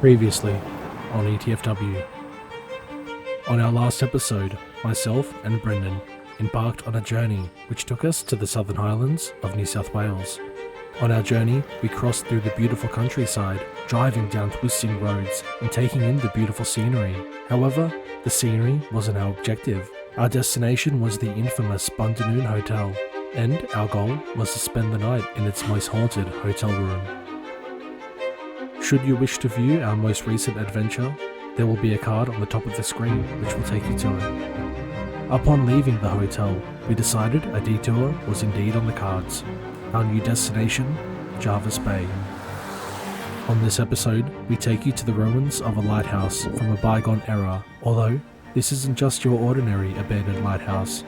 Previously on ETFW. On our last episode, myself and Brendan embarked on a journey which took us to the Southern Highlands of New South Wales. On our journey, we crossed through the beautiful countryside, driving down twisting roads and taking in the beautiful scenery. However, the scenery wasn't our objective. Our destination was the infamous Bundanoon Hotel, and our goal was to spend the night in its most haunted hotel room. Should you wish to view our most recent adventure, there will be a card on the top of the screen which will take you to it. Upon leaving the hotel, we decided a detour was indeed on the cards. Our new destination, Jervis Bay. On this episode, we take you to the ruins of a lighthouse from a bygone era, although this isn't just your ordinary abandoned lighthouse.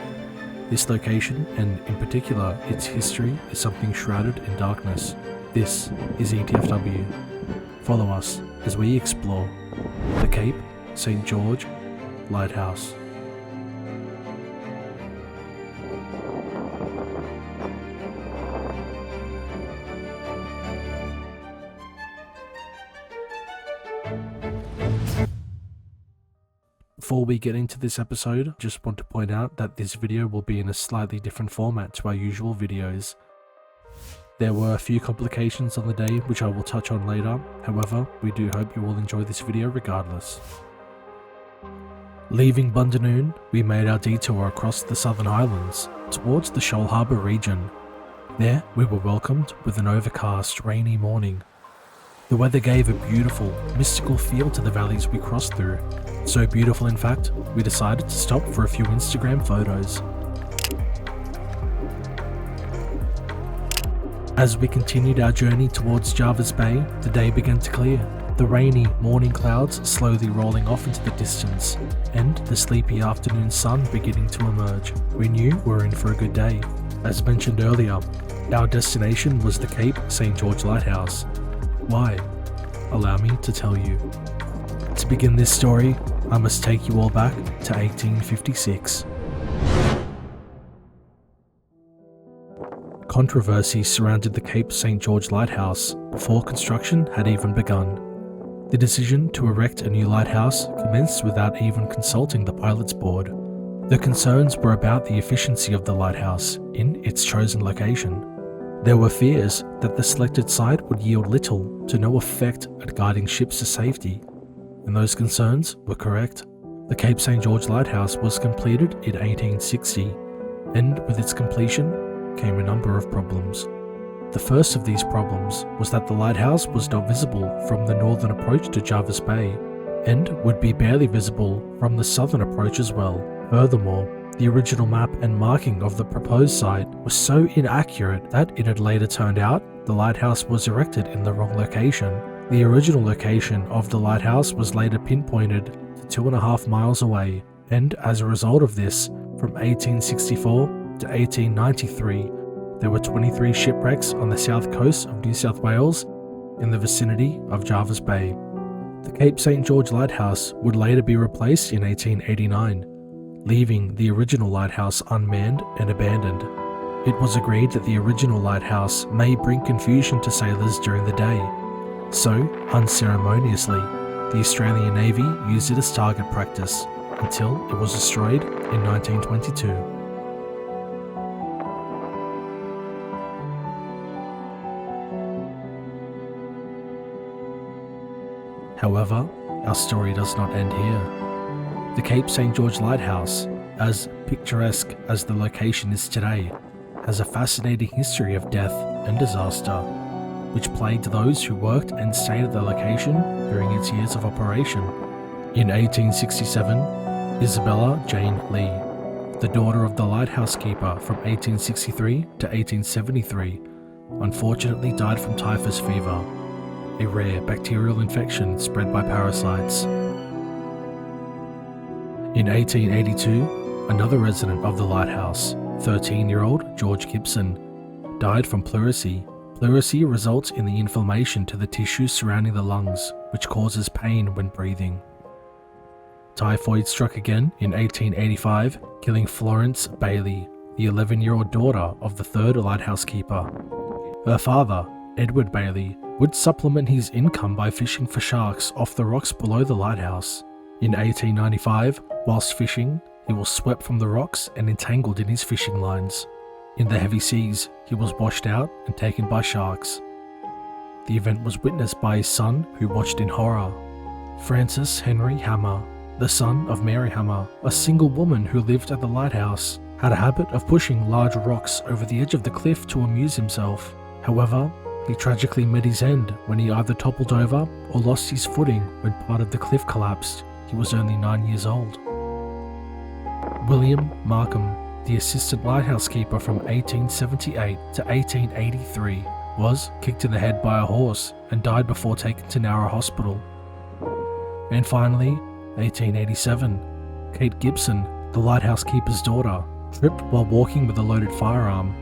This location, and in particular its history, is something shrouded in darkness. This is ETFW. Follow us as we explore the Cape St. George Lighthouse. Before we get into this episode, just want to point out that this video will be in a slightly different format to our usual videos. There were a few complications on the day which I will touch on later, however, we do hope you will enjoy this video regardless. Leaving Bundanoon, we made our detour across the Southern Highlands, towards the Shoal Harbour region. There, we were welcomed with an overcast, rainy morning. The weather gave a beautiful, mystical feel to the valleys we crossed through. So beautiful in fact, we decided to stop for a few Instagram photos. As we continued our journey towards Jervis Bay, the day began to clear, the rainy morning clouds slowly rolling off into the distance, and the sleepy afternoon sun beginning to emerge. We knew we were in for a good day. As mentioned earlier, our destination was the Cape St. George Lighthouse. Why? Allow me to tell you. To begin this story, I must take you all back to 1856. Controversy surrounded the Cape St. George Lighthouse before construction had even begun. The decision to erect a new lighthouse commenced without even consulting the pilot's board. The concerns were about the efficiency of the lighthouse in its chosen location. There were fears that the selected site would yield little to no effect at guiding ships to safety, and those concerns were correct. The Cape St. George Lighthouse was completed in 1860, and with its completion came a number of problems. The first of these problems was that the lighthouse was not visible from the northern approach to Jervis Bay, and would be barely visible from the southern approach as well. Furthermore, the original map and marking of the proposed site was so inaccurate that it had later turned out the lighthouse was erected in the wrong location. The original location of the lighthouse was later pinpointed to 2.5 miles away, and as a result of this, from 1864 to 1893, there were 23 shipwrecks on the south coast of New South Wales in the vicinity of Jervis Bay. The Cape St. George Lighthouse would later be replaced in 1889. Leaving the original lighthouse unmanned and abandoned. It was agreed that the original lighthouse may bring confusion to sailors during the day, so unceremoniously, the Australian Navy used it as target practice until it was destroyed in 1922. However, our story does not end here. The Cape St. George Lighthouse, as picturesque as the location is today, has a fascinating history of death and disaster, which plagued those who worked and stayed at the location during its years of operation. In 1867, Isabella Jane Lee, the daughter of the lighthouse keeper from 1863 to 1873, unfortunately died from typhus fever, a rare bacterial infection spread by parasites. In 1882, another resident of the lighthouse, 13-year-old George Gibson, died from pleurisy. Pleurisy results in the inflammation to the tissue surrounding the lungs, which causes pain when breathing. Typhoid struck again in 1885, killing Florence Bailey, the 11-year-old daughter of the third lighthouse keeper. Her father, Edward Bailey, would supplement his income by fishing for sharks off the rocks below the lighthouse. In 1895, whilst fishing, he was swept from the rocks and entangled in his fishing lines. In the heavy seas, he was washed out and taken by sharks. The event was witnessed by his son, who watched in horror. Francis Henry Hammer, the son of Mary Hammer, a single woman who lived at the lighthouse, had a habit of pushing large rocks over the edge of the cliff to amuse himself. However, he tragically met his end when he either toppled over or lost his footing when part of the cliff collapsed. He was only 9 years old. William Markham, the assistant lighthouse keeper from 1878 to 1883, was kicked in the head by a horse and died before taken to Nowra Hospital. And finally, 1887, Kate Gibson, the lighthouse keeper's daughter, tripped while walking with a loaded firearm.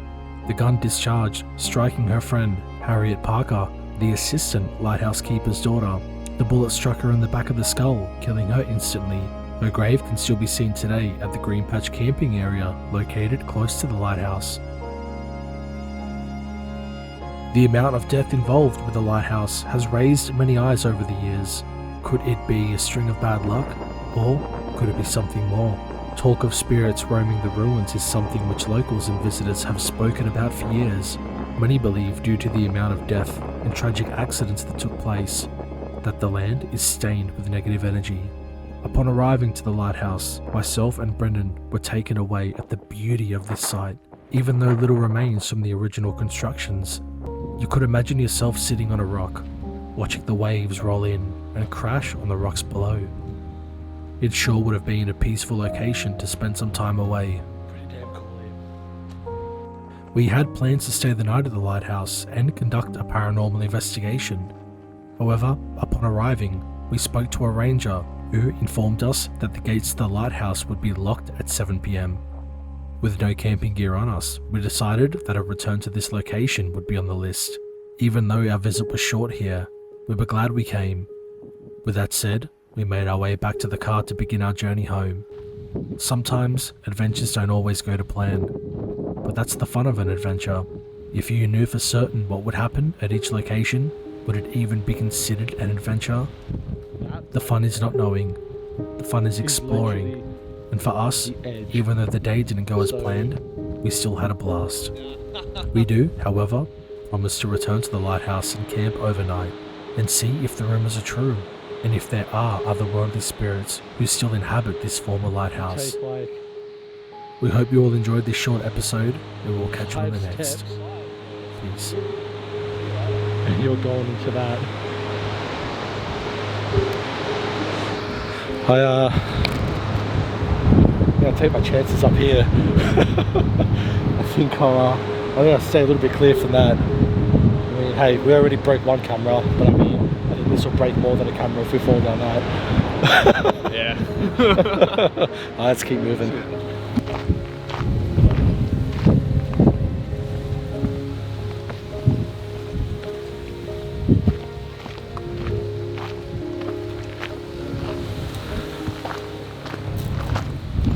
The gun discharged, striking her friend, Harriet Parker, the assistant lighthouse keeper's daughter. The bullet struck her in the back of the skull, killing her instantly. Her grave can still be seen today at the Green Patch camping area located close to the lighthouse. The amount of death involved with the lighthouse has raised many eyes over the years. Could it be a string of bad luck? Or could it be something more? Talk of spirits roaming the ruins is something which locals and visitors have spoken about for years. Many believe, due to the amount of death and tragic accidents that took place, that the land is stained with negative energy. Upon arriving to the lighthouse, myself and Brendan were taken away at the beauty of this site. Even though little remains from the original constructions, you could imagine yourself sitting on a rock, watching the waves roll in and crash on the rocks below. It sure would have been a peaceful location to spend some time away. Pretty damn cool. We had plans to stay the night at the lighthouse and conduct a paranormal investigation. However, upon arriving, we spoke to a ranger who informed us that the gates to the lighthouse would be locked at 7 PM. With no camping gear on us, we decided that a return to this location would be on the list. Even though our visit was short here, we were glad we came. With that said, we made our way back to the car to begin our journey home. Sometimes, adventures don't always go to plan, but that's the fun of an adventure. If you knew for certain what would happen at each location, would it even be considered an adventure? The fun is not knowing, the fun is exploring, and for us, even though the day didn't go as planned, we still had a blast. We do, however, promise to return to the lighthouse and camp overnight, and see if the rumours are true, and if there are otherworldly spirits who still inhabit this former lighthouse. We hope you all enjoyed this short episode, and we'll catch you on the next. Peace. And you're going into that. I'm gonna take my chances up here. I think I'm gonna stay a little bit clear from that. I mean, hey, we already broke one camera, but I mean, I think this will break more than a camera if we fall down that. Yeah. Let's keep moving.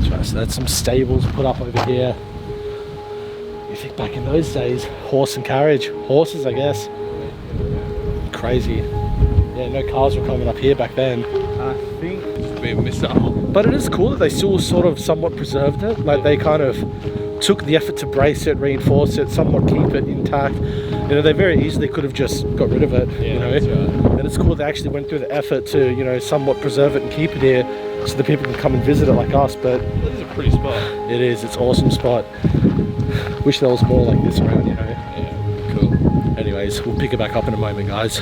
So that's some stables put up over here. You think back in those days, horse and carriage, horses I guess. Crazy. Yeah, no cars were coming up here back then. I think it's been missed out. But it is cool that they still sort of somewhat preserved it. Like they kind of took the effort to brace it, reinforce it, somewhat keep it intact. You know, they very easily could have just got rid of it. Yeah, you know, that's right. And it's cool they actually went through the effort to, you know, somewhat preserve it and keep it here, so that people can come and visit it like us. But This is a pretty spot. it is, it's an awesome spot. Wish there was more like this around, you know. Yeah, cool. Anyways, we'll pick it back up in a moment, guys.